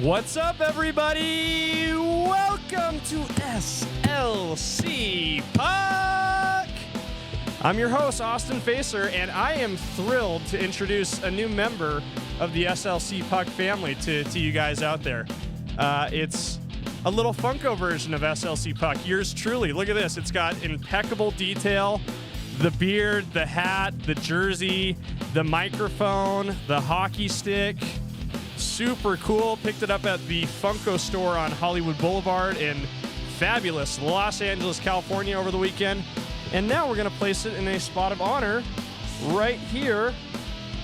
What's up, everybody? Welcome to SLC Puck. I'm your host, Austin Facer, and I am thrilled to introduce a new member of the SLC Puck family to you guys out there. It's a little Funko version of SLC Puck. Yours truly. Look at this. It's got impeccable detail. The beard, the hat, the jersey, the microphone, the hockey stick. Super cool. Picked it up at the Funko store on Hollywood Boulevard in fabulous Los Angeles, California over the weekend. And now we're going to place it in a spot of honor right here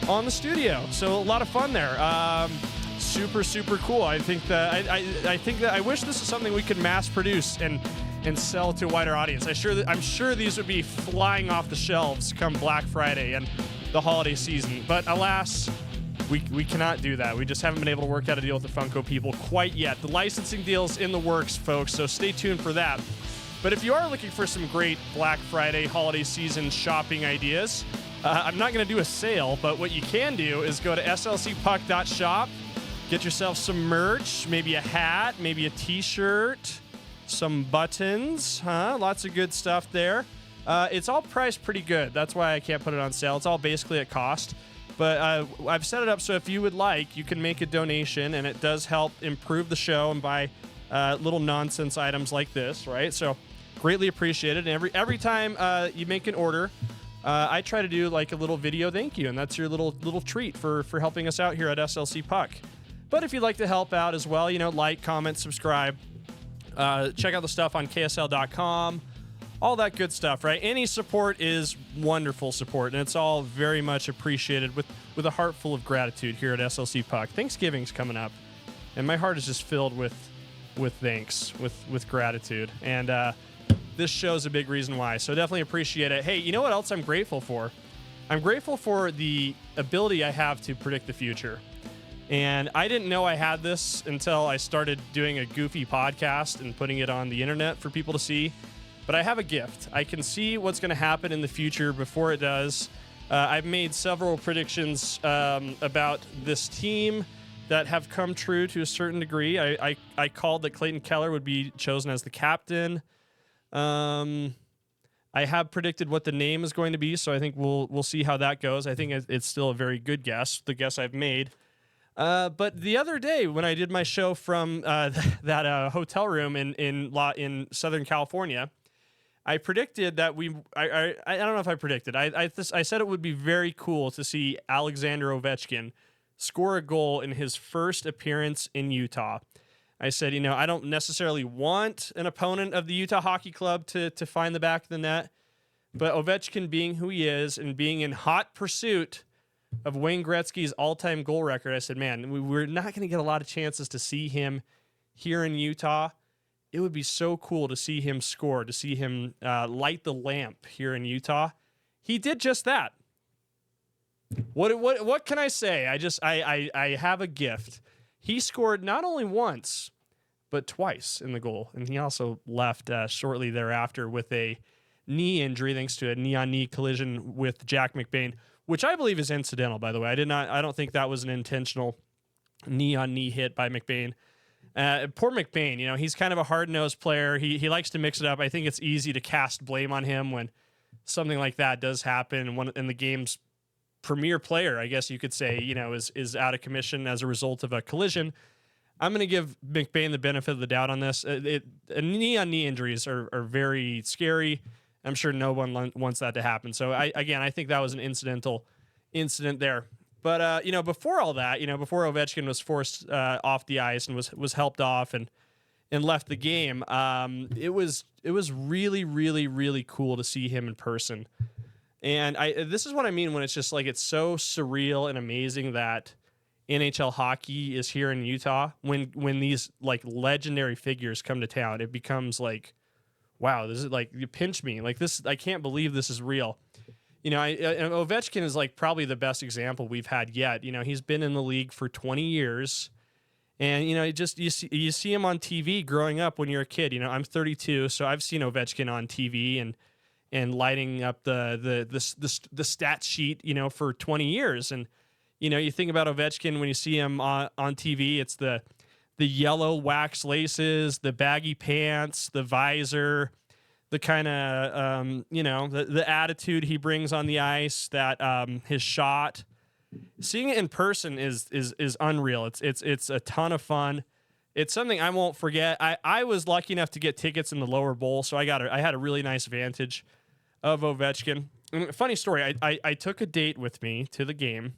on the studio. So a lot of fun there. Super cool. I think that I wish this is something we could mass produce and sell to a wider audience. I'm sure these would be flying off the shelves come Black Friday and the holiday season. But alas, we cannot do that. We just haven't been able to work out a deal with the Funko people quite yet. The licensing deal's in the works, folks, so stay tuned for that. But if you are looking for some great Black Friday holiday season shopping ideas, I'm not going to do a sale, but what you can do is go to slcpuck.shop, get yourself some merch, maybe a hat, maybe a t-shirt, some buttons, lots of good stuff there. It's all priced pretty good. That's why I can't put it on sale. It's all basically at cost. But I've set it up so if you would like, you can make a donation, and it does help improve the show and buy little nonsense items like this, right? So greatly appreciated. And every time you make an order, I try to do like a little video thank you, and that's your little treat for helping us out here at SLC Puck. But if you'd like to help out as well, like, comment, subscribe, check out the stuff on KSL.com. All that good stuff, right? Any support is wonderful support, and it's all very much appreciated with a heart full of gratitude here at SLC Puck. Thanksgiving's coming up, and my heart is just filled with thanks, with gratitude. And this show's a big reason why, so definitely appreciate it. Hey, you know what else I'm grateful for? I'm grateful for the ability I have to predict the future. And I didn't know I had this until I started doing a goofy podcast and putting it on the internet for people to see. But I have a gift. I can see what's going to happen in the future before it does. I've made several predictions about this team that have come true to a certain degree. I called that Clayton Keller would be chosen as the captain. I have predicted what the name is going to be, so I think we'll see how that goes. I think it's still a very good guess, the guess I've made. But the other day when I did my show from that hotel room in Southern California, I predicted that I don't know if I predicted. I said it would be very cool to see Alexander Ovechkin score a goal in his first appearance in Utah. I said, I don't necessarily want an opponent of the Utah Hockey Club to find the back of the net, but Ovechkin being who he is and being in hot pursuit of Wayne Gretzky's all-time goal record, I said, man, we're not going to get a lot of chances to see him here in Utah. It would be so cool to see him score, to see him light the lamp here in Utah. He did just that. What can I say? I have a gift. He scored not only once, but twice in the goal, and he also left shortly thereafter with a knee injury thanks to a knee-on-knee collision with Jack McBain, which I believe is incidental. By the way, I don't think that was an intentional knee-on-knee hit by McBain. Poor McBain, he's kind of a hard-nosed player. He likes to mix it up. I think it's easy to cast blame on him when something like that does happen. And the game's premier player, I guess you could say, is out of commission as a result of a collision. I'm going to give McBain the benefit of the doubt on this. Knee-on-knee injuries are very scary. I'm sure no one wants that to happen. So I think that was an incidental incident there. But, before all that, before Ovechkin was forced off the ice and was helped off and left the game, it was really, really, really cool to see him in person. And this is what I mean when it's just like, it's so surreal and amazing that NHL hockey is here in Utah. When these like legendary figures come to town, it becomes like, wow, this is like, you pinch me like this. I can't believe this is real. Ovechkin is like probably the best example we've had yet. He's been in the league for 20 years, and you see him on TV growing up when you're a kid. I'm 32, so I've seen Ovechkin on TV and lighting up the stat sheet, for 20 years. And you think about Ovechkin when you see him on TV, it's the the yellow wax laces, the baggy pants, the visor, the kind of, the attitude he brings on the ice, that his shot. Seeing it in person is unreal. It's a ton of fun. It's something I won't forget. I was lucky enough to get tickets in the lower bowl, so I had a really nice vantage of Ovechkin. And funny story, I took a date with me to the game.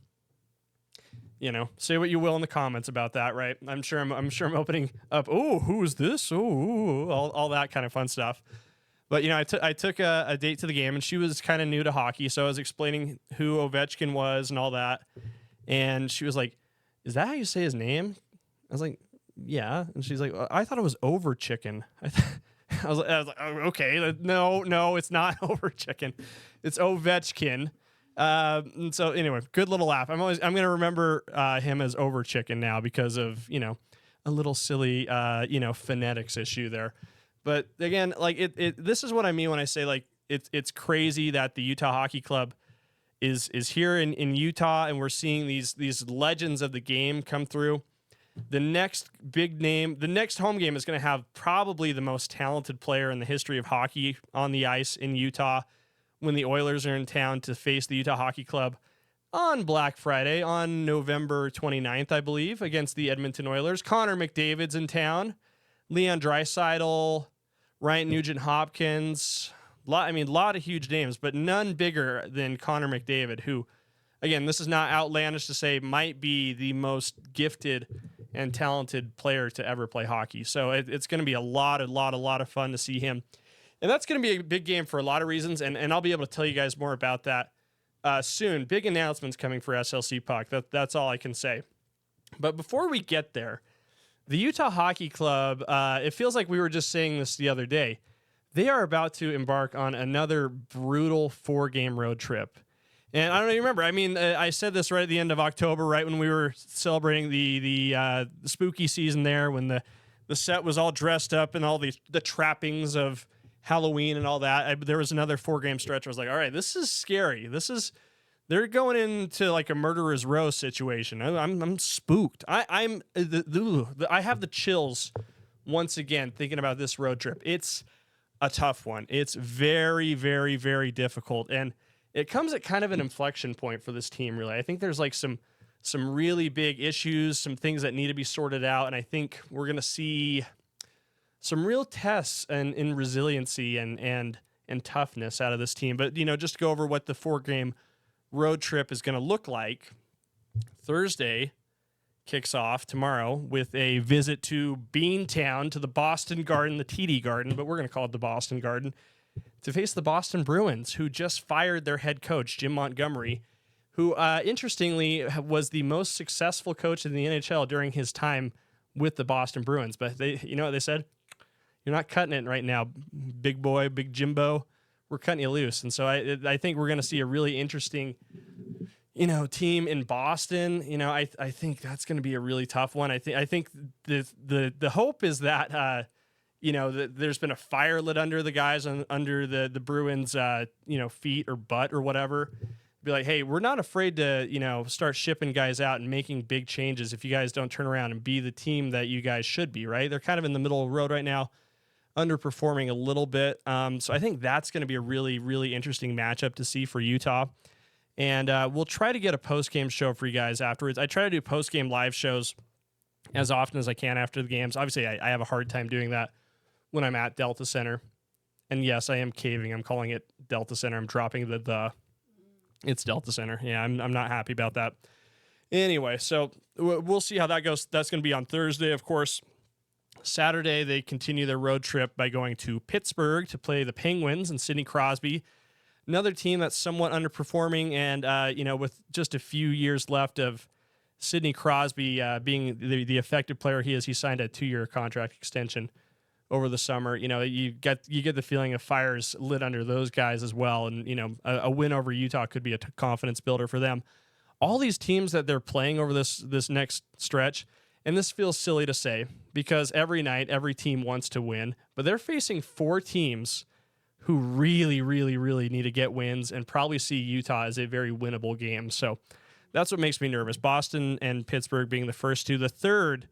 Say what you will in the comments about that, right? I'm sure I'm opening up. Oh, who's this? Oh, all that kind of fun stuff. But I took a date to the game, and she was kind of new to hockey, so I was explaining who Ovechkin was and all that, and she was like, "Is that how you say his name?" I was like, "Yeah," and she's like, "I thought it was Over Chicken." I was like, oh, okay, no, it's not Over Chicken, it's Ovechkin. And so anyway, good little laugh. I'm gonna remember him as Over Chicken now because of a little silly phonetics issue there. But again, like this is what I mean when I say like it's crazy that the Utah Hockey Club is here in Utah, and we're seeing these legends of the game come through. The next big name, the next home game is going to have probably the most talented player in the history of hockey on the ice in Utah when the Oilers are in town to face the Utah Hockey Club on Black Friday on November 29th, I believe, against the Edmonton Oilers. Connor McDavid's in town, Leon Draisaitl, Ryan Nugent-Hopkins, a lot of huge names, but none bigger than Connor McDavid, who, again, this is not outlandish to say, might be the most gifted and talented player to ever play hockey. So it's going to be a lot of fun to see him. And that's going to be a big game for a lot of reasons, and I'll be able to tell you guys more about that soon. Big announcements coming for SLC Puck. That's all I can say. But before we get there, the Utah Hockey Club, it feels like we were just saying this the other day. They are about to embark on another brutal 4-game road trip. And I don't know if you remember. I mean, I said this right at the end of October, right when we were celebrating the spooky season there, when the set was all dressed up and all the trappings of Halloween and all that. There was another 4-game stretch. I was like, all right, this is scary. They're going into like a murderer's row situation. I'm spooked. I have the chills once again thinking about this road trip. It's a tough one. It's very, very, very difficult, and it comes at kind of an inflection point for this team, really. I think there's like some really big issues, some things that need to be sorted out, and I think we're going to see some real tests in resiliency and toughness out of this team. But, just to go over what the 4-game road trip is going to look like, Thursday kicks off tomorrow with a visit to Beantown, to the Boston Garden, the TD Garden, but we're going to call it the Boston Garden, to face the Boston Bruins, who just fired their head coach, Jim Montgomery, who, interestingly, was the most successful coach in the NHL during his time with the Boston Bruins. But you know what they said? You're not cutting it right now, big boy, big Jimbo. We're cutting you loose. And so I think we're going to see a really interesting, team in Boston. I think that's going to be a really tough one. I think the hope is that there's been a fire lit under the guys under the Bruins feet or butt or whatever. Be like, hey, we're not afraid to start shipping guys out and making big changes if you guys don't turn around and be the team that you guys should be, right? They're kind of in the middle of the road right now, underperforming a little bit. So I think that's going to be a really, really interesting matchup to see for Utah. And we'll try to get a post-game show for you guys afterwards. I try to do post-game live shows as often as I can after the games. Obviously, I have a hard time doing that when I'm at Delta Center. And yes, I am caving. I'm calling it Delta Center. I'm dropping the. It's Delta Center. Yeah, I'm not happy about that. Anyway, so we'll see how that goes. That's going to be on Thursday, of course. Saturday, they continue their road trip by going to Pittsburgh to play the Penguins and Sidney Crosby, another team that's somewhat underperforming. And, with just a few years left of Sidney Crosby being the effective player he is, he signed a 2-year contract extension over the summer. You get the feeling of fires lit under those guys as well. And, a win over Utah could be a confidence builder for them. All these teams that they're playing over this next stretch, and this feels silly to say because every night, every team wants to win, but they're facing 4 teams who really, really, really need to get wins and probably see Utah as a very winnable game. So that's what makes me nervous. Boston and Pittsburgh being the first 2. The third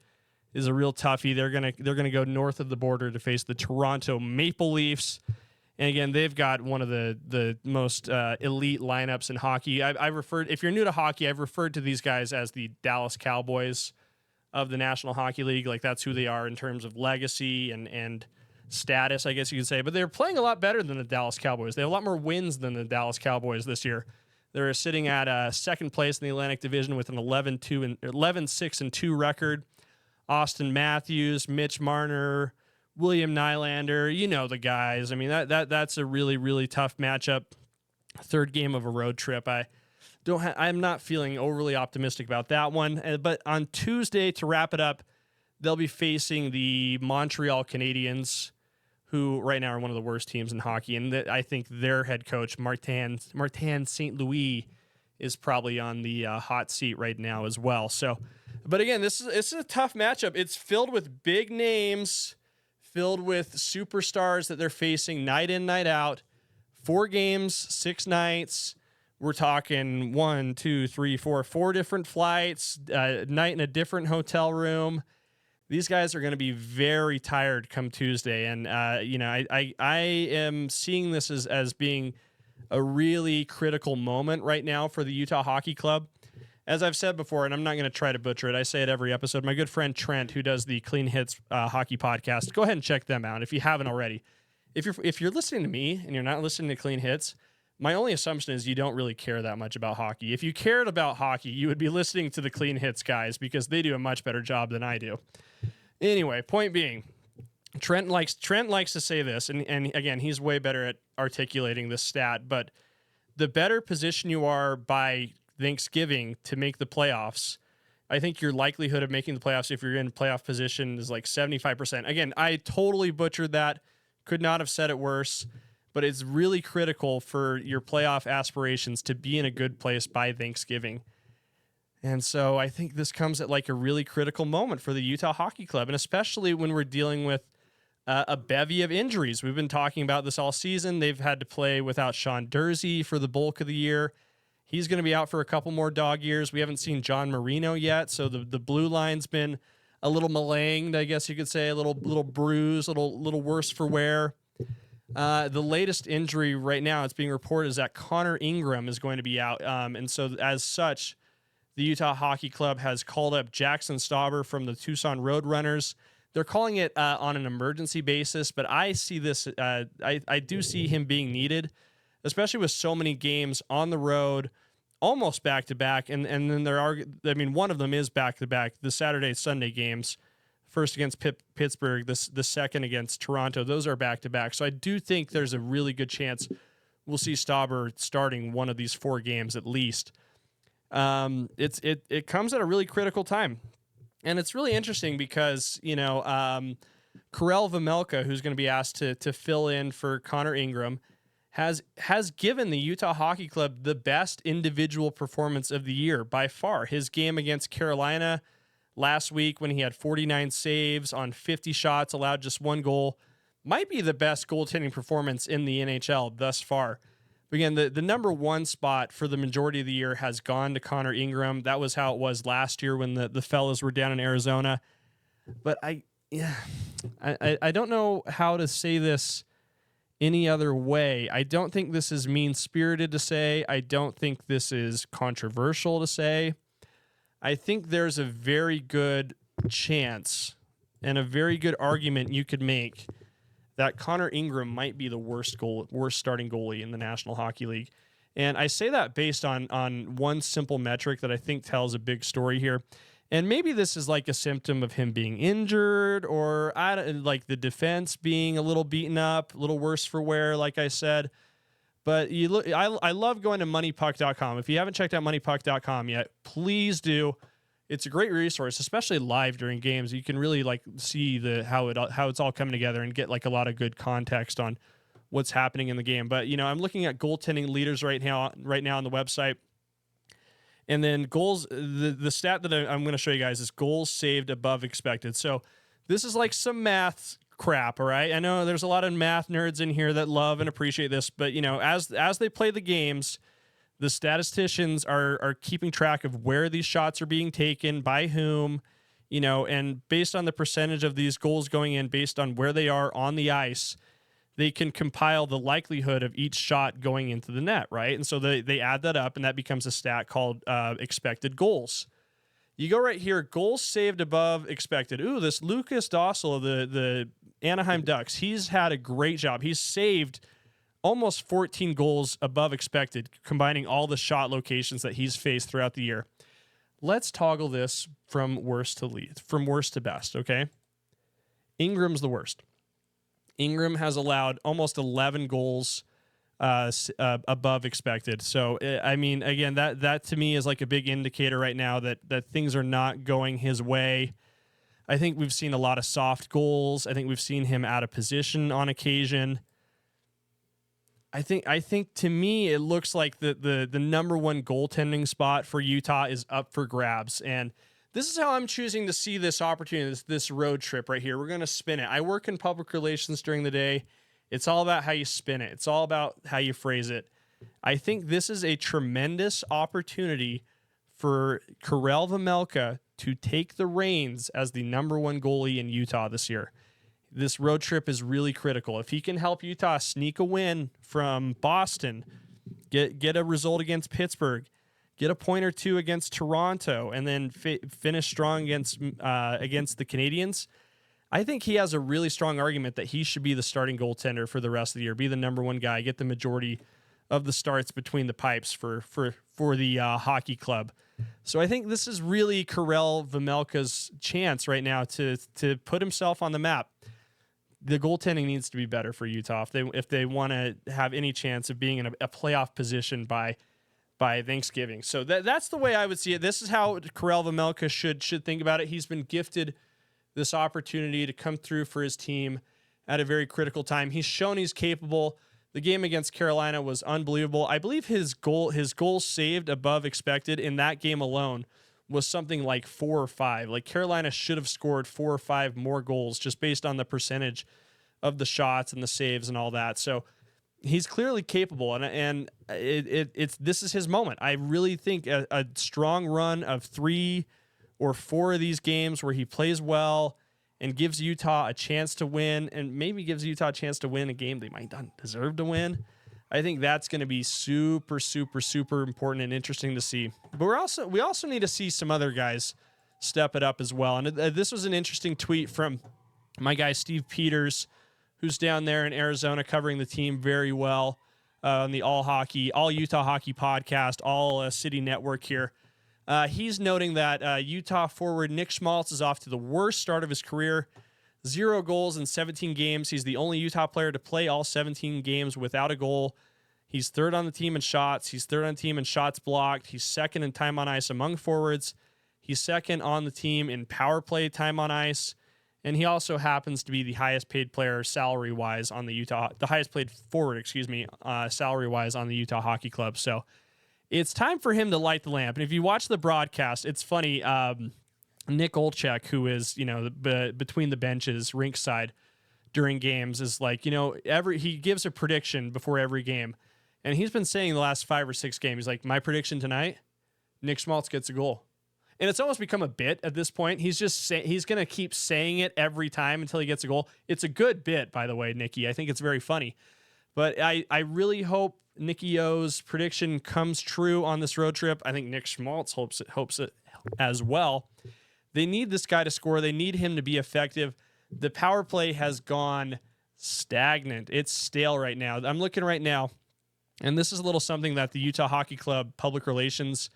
is a real toughie. They're gonna go north of the border to face the Toronto Maple Leafs. And again, they've got one of the most elite lineups in hockey. If you're new to hockey, I've referred to these guys as the Dallas Cowboys of the National Hockey League. Like, that's who they are in terms of legacy and status, I guess you could say. But they're playing a lot better than the Dallas Cowboys. They have a lot more wins than the Dallas Cowboys this year. They're sitting at second place in the Atlantic Division with an 11-6-2 record. Austin Matthews, Mitch Marner, William Nylander, you know the guys. I mean, that's a really, really tough matchup. Third game of a road trip. I'm not feeling overly optimistic about that one. But on Tuesday, to wrap it up, they'll be facing the Montreal Canadiens, who right now are one of the worst teams in hockey. And I think their head coach, Martin St. Louis, is probably on the hot seat right now as well. So, but again, this is a tough matchup. It's filled with big names, filled with superstars that they're facing night in, night out. 4 games, 6 nights. We're talking 4 different flights, night in a different hotel room. These guys are going to be very tired come Tuesday. And, I am seeing this as being a really critical moment right now for the Utah Hockey Club. As I've said before, and I'm not going to try to butcher it, I say it every episode, my good friend Trent, who does the Clean Hits hockey podcast, go ahead and check them out if you haven't already. If you're listening to me and you're not listening to Clean Hits, my only assumption is you don't really care that much about hockey. If you cared about hockey, you would be listening to the Clean Hits guys because they do a much better job than I do. Anyway, point being, Trent likes to say this, and again, he's way better at articulating this stat, but the better position you are by Thanksgiving to make the playoffs, I think your likelihood of making the playoffs if you're in playoff position is like 75%. Again, I totally butchered that. Could not have said it worse, but it's really critical for your playoff aspirations to be in a good place by Thanksgiving. And so I think this comes at like a really critical moment for the Utah Hockey Club, and especially when we're dealing with a bevy of injuries. We've been talking about this all season. They've had to play without Sean Dursey for the bulk of the year. He's going to be out for a couple more dog years. We haven't seen John Marino yet, so the blue line's been a little malinged, I guess you could say, a little bruised, a little worse for wear. The latest injury right now, it's being reported, is that Connor Ingram is going to be out, and so as such, the Utah Hockey Club has called up Jackson Stauber from the Tucson Roadrunners. They're calling it on an emergency basis, but I see this. I do see him being needed, especially with so many games on the road, almost back to back, and then there are. I mean, one of them is back to back. The Saturday-Sunday games, first against Pittsburgh, the second against Toronto. Those are back to back. So I do think there's a really good chance we'll see Stauber starting one of these 4 games at least. It comes at a really critical time. And it's really interesting because, Karel Vejmelka, who's going to be asked to fill in for Connor Ingram, has given the Utah Hockey Club the best individual performance of the year by far. His game against Carolina last week, when he had 49 saves on 50 shots, allowed just 1 goal, might be the best goaltending performance in the NHL thus far. Again, the number 1 spot for the majority of the year has gone to Connor Ingram. That was how it was last year when the fellas were down in Arizona. But I don't know how to say this any other way. I don't think this is mean-spirited to say. I don't think this is controversial to say. I think there's a very good chance and a very good argument you could make that Connor Ingram might be the worst starting goalie in the National Hockey League. And I say that based on one simple metric that I think tells a big story here. And maybe this is like a symptom of him being injured, or like the defense being a little beaten up, a little worse for wear, like I said. But you look, I love going to moneypuck.com. If you haven't checked out moneypuck.com yet, please do. It's a great resource, especially live during games. You can really see how it's all coming together and get like a lot of good context on what's happening in the game. But I'm looking at goaltending leaders right now on the website, and then goals. The stat that I'm going to show you guys is goals saved above expected. So this is like some math crap, all right? I know there's a lot of math nerds in here that love and appreciate this, but as they play the games, the statisticians are keeping track of where these shots are being taken, by whom, and based on the percentage of these goals going in, based on where they are on the ice, they can compile the likelihood of each shot going into the net, right? And so they add that up, and that becomes a stat called expected goals. You go right here, goals saved above expected. Ooh, this Lucas Dossel of the Anaheim Ducks, he's had a great job. He's saved almost 14 goals above expected, combining all the shot locations that he's faced throughout the year. Let's toggle this from worst to best, okay? Ingram's the worst. Ingram has allowed almost 11 goals above expected. So, I mean, again, that to me is like a big indicator right now that things are not going his way. I think we've seen a lot of soft goals. I think we've seen him out of position on occasion. I think to me, it looks like the number one goaltending spot for Utah is up for grabs. And this is how I'm choosing to see this opportunity, this road trip right here. We're going to spin it. I work in public relations during the day. It's all about how you spin it. It's all about how you phrase it. I think this is a tremendous opportunity for Karel Vejmelka to take the reins as the number one goalie in Utah this year. This road trip is really critical. If he can help Utah sneak a win from Boston, get a result against Pittsburgh, get a point or two against Toronto, and then finish strong against the Canadiens, I think he has a really strong argument that he should be the starting goaltender for the rest of the year, be the number one guy, get the majority of the starts between the pipes for the hockey club. So I think this is really Karel Vejmelka's chance right now to put himself on the map. The goaltending needs to be better for Utah if they want to have any chance of being in a playoff position by Thanksgiving. So that's the way I would see it. This is how Karel Vejmelka should think about it. He's been gifted this opportunity to come through for his team at a very critical time. He's shown he's capable. The game against Carolina was unbelievable. I believe his goals saved above expected in that game alone was something like 4 or 5. Like Carolina should have scored 4 or 5 more goals just based on the percentage of the shots and the saves and all that. So he's clearly capable, and this is his moment. I really think a strong run of 3 or 4 of these games where he plays well and gives Utah a chance to win, and maybe gives Utah a chance to win a game they might not deserve to win. I think that's going to be super, super, super important and interesting to see. But we also need to see some other guys step it up as well. And this was an interesting tweet from my guy Steve Peters, who's down there in Arizona covering the team very well on the All Utah Hockey podcast, All City Network here. He's noting that Utah forward Nick Schmaltz is off to the worst start of his career. 0 goals in 17 games. He's the only Utah player to play all 17 games without a goal. He's 3rd on the team in shots. He's 3rd on the team in shots blocked. He's 2nd in time on ice among forwards. He's 2nd on the team in power play time on ice. And he also happens to be the highest paid player salary-wise on the highest paid forward, salary-wise on the Utah Hockey Club. So it's time for him to light the lamp. And if you watch the broadcast, it's funny. Nick Olchek, who is, between the benches, rink side during games, is like, he gives a prediction before every game. And he's been saying the last 5 or 6 games, he's like, my prediction tonight, Nick Schmaltz gets a goal. And it's almost become a bit at this point. He's going to keep saying it every time until he gets a goal. It's a good bit, by the way, Nicky. I think it's very funny. But I really hope Nicky O's prediction comes true on this road trip. I think Nick Schmaltz hopes it as well. They need this guy to score. They need him to be effective. The power play has gone stagnant. It's stale right now. I'm looking right now, and this is a little something that the Utah Hockey Club Public Relations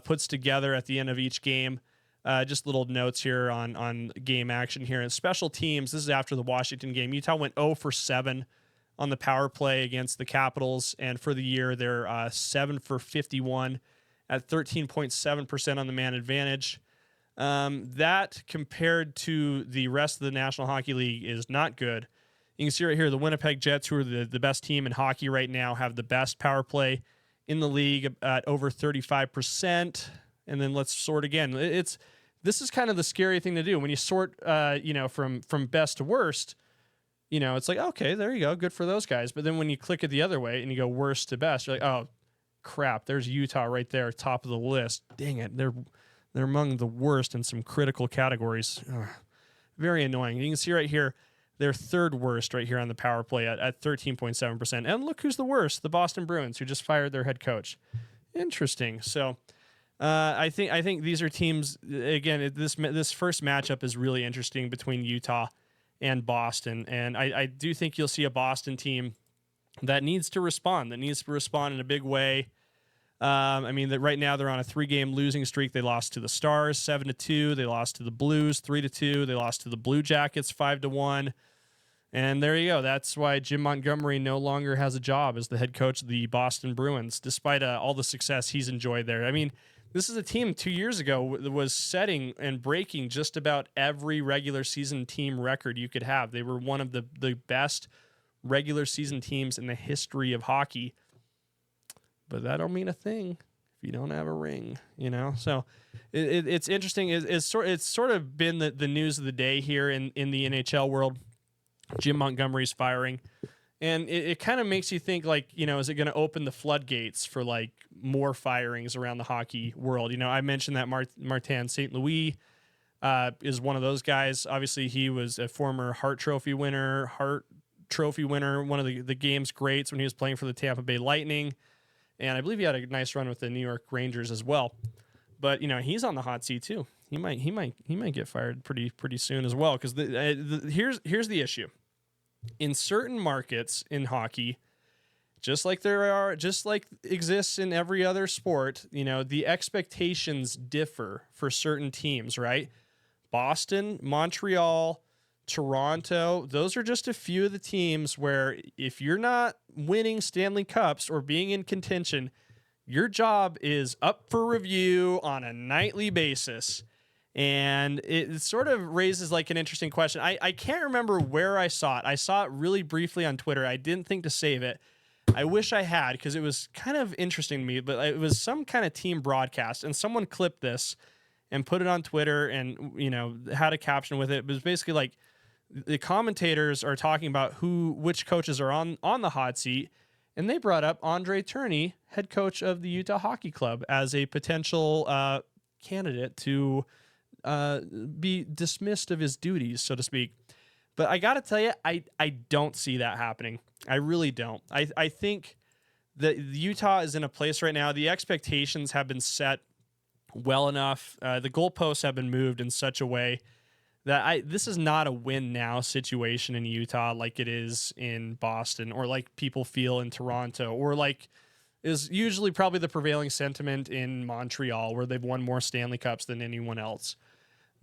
puts together at the end of each game. Just little notes here on game action here. And special teams, this is after the Washington game. Utah went 0 for 7 on the power play against the Capitals, and for the year, they're 7 for 51 at 13.7% on the man advantage. That compared to the rest of the National Hockey League is not good. You can see right here, the Winnipeg Jets, who are the best team in hockey right now, have the best power play in the league at over 35%. And then let's sort again. This is kind of the scary thing to do when you sort, from best to worst. It's like, okay, there you go, good for those guys. But then when you click it the other way and you go worst to best, you're like, oh crap, there's Utah right there, top of the list. Dang it, They're among the worst in some critical categories. Ugh, very annoying. You can see right here, they're third worst right here on the power play at 13.7%. And look who's the worst, the Boston Bruins, who just fired their head coach. Interesting. So I think these are teams, again, this first matchup is really interesting between Utah and Boston. And I do think you'll see a Boston team that needs to respond in a big way. I mean, that right now they're on a 3-game losing streak. They lost to the Stars 7-2. They lost to the Blues 3-2. They lost to the Blue Jackets 5-1. And there you go. That's why Jim Montgomery no longer has a job as the head coach of the Boston Bruins, despite all the success he's enjoyed there. I mean, this is a team 2 years ago that was setting and breaking just about every regular season team record you could have. They were one of the best regular season teams in the history of hockey. But that don't mean a thing if you don't have a ring, you know? So it's interesting. It's sort of been the news of the day here in the NHL world. Jim Montgomery's firing. And it kind of makes you think, like, you know, is it going to open the floodgates for, like, more firings around the hockey world? You know, I mentioned that Martin St. Louis is one of those guys. Obviously, he was a former Hart Trophy winner, one of the game's greats when he was playing for the Tampa Bay Lightning. And I believe he had a nice run with the New York Rangers as well. But, you know, he's on the hot seat too. He might get fired pretty soon as well. Because here's the issue. In certain markets in hockey, just like exists in every other sport, you know, the expectations differ for certain teams, right? Boston, Montreal, Toronto, those are just a few of the teams where if you're not winning Stanley Cups or being in contention, your job is up for review on a nightly basis. And it sort of raises like an interesting question. I can't remember where I saw it. I saw it really briefly on Twitter. I didn't think to save it. I wish I had, because it was kind of interesting to me, but it was some kind of team broadcast, and someone clipped this and put it on Twitter and, you know, had a caption with it. It was basically like, the commentators are talking about which coaches are on the hot seat, and they brought up André Tourigny, head coach of the Utah Hockey Club, as a potential candidate to be dismissed of his duties, so to speak. But I got to tell you, I don't see that happening. I really don't. I think that Utah is in a place right now. The expectations have been set well enough. The goalposts have been moved in such a way that this is not a win now situation in Utah like it is in Boston, or like people feel in Toronto, or like is usually probably the prevailing sentiment in Montreal, where they've won more Stanley Cups than anyone else.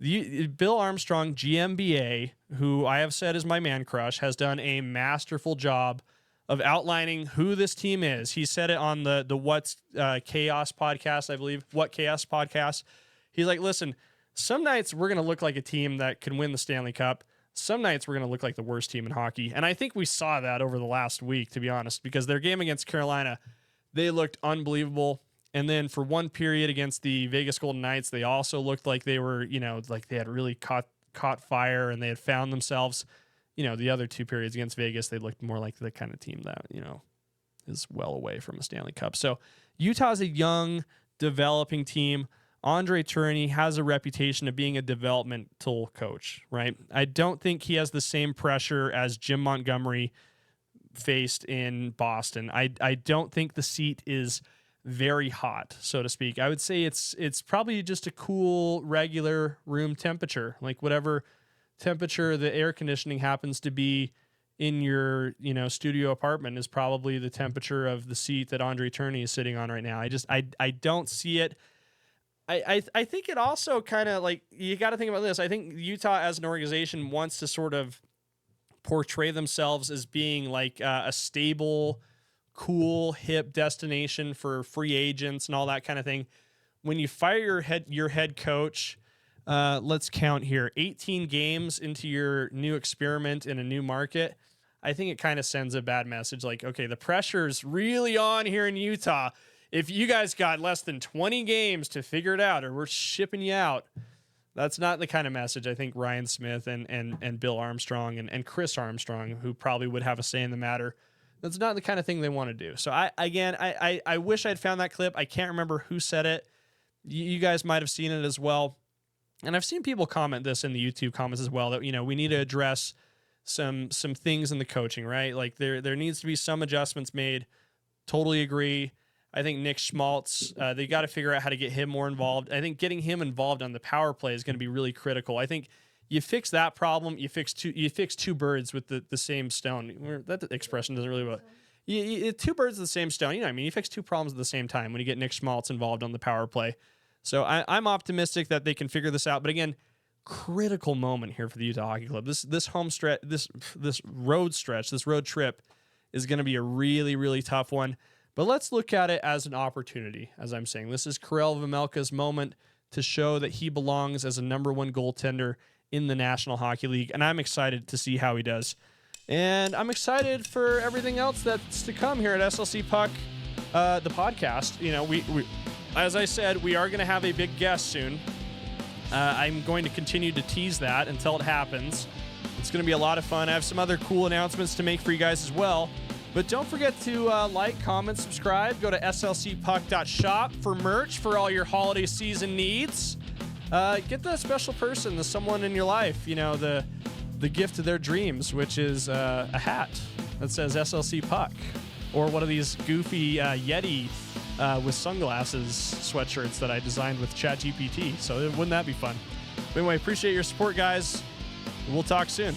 Bill Armstrong, GMBA, who I have said is my man crush, has done a masterful job of outlining who this team is. He said it on the What's Chaos podcast, I believe, What Chaos podcast. He's like, listen, some nights we're going to look like a team that can win the Stanley Cup. Some nights we're going to look like the worst team in hockey. And I think we saw that over the last week, to be honest, because their game against Carolina, they looked unbelievable. And then for one period against the Vegas Golden Knights, they also looked like they were, you know, like they had really caught fire, and they had found themselves, you know, the other two periods against Vegas, they looked more like the kind of team that, you know, is well away from a Stanley Cup. So Utah's a young, developing team. André Tourigny has a reputation of being a developmental coach, right? I don't think he has the same pressure as Jim Montgomery faced in Boston. I don't think the seat is very hot, so to speak. I would say it's probably just a cool, regular room temperature, like whatever temperature the air conditioning happens to be in your, you know, studio apartment is probably the temperature of the seat that André Tourigny is sitting on right now. I don't see it. I think it also kind of, like, you got to think about this. I think Utah as an organization wants to sort of portray themselves as being like a stable, cool, hip destination for free agents and all that kind of thing. When you fire your head coach, let's count here, 18 games into your new experiment in a new market, I think it kind of sends a bad message. Like, okay, the pressure's really on here in Utah. If you guys got less than 20 games to figure it out, or we're shipping you out, that's not the kind of message I think Ryan Smith and Bill Armstrong and Chris Armstrong, who probably would have a say in the matter, that's not the kind of thing they want to do. So I wish I'd found that clip. I can't remember who said it. You guys might have seen it as well. And I've seen people comment this in the YouTube comments as well, that, we need to address some things in the coaching, right? Like there needs to be some adjustments made. Totally agree. I think Nick Schmaltz, they got to figure out how to get him more involved. I think getting him involved on the power play is going to be really critical. I think you fix that problem, you fix two birds with the same stone. That expression doesn't really work. Two birds with the same stone. You fix two problems at the same time when you get Nick Schmaltz involved on the power play. So I'm optimistic that they can figure this out. But again, critical moment here for the Utah Hockey Club. This home stretch, this road stretch, this road trip is going to be a really, really tough one. But let's look at it as an opportunity. As I'm saying, this is Carel Vejmelka's moment to show that he belongs as a #1 goaltender in the National Hockey League, and I'm excited to see how he does. And I'm excited for everything else that's to come here at SLC Puck, the podcast. We as I said, we are going to have a big guest soon. I'm going to continue to tease that until it happens. It's going to be a lot of fun. I have some other cool announcements to make for you guys as well. But don't forget to like, comment, subscribe. Go to slcpuck.shop for merch for all your holiday season needs. Get the special person, the someone in your life, the gift of their dreams, which is a hat that says SLC Puck, or one of these goofy Yeti with sunglasses sweatshirts that I designed with ChatGPT. So wouldn't that be fun? But anyway, appreciate your support, guys. We'll talk soon.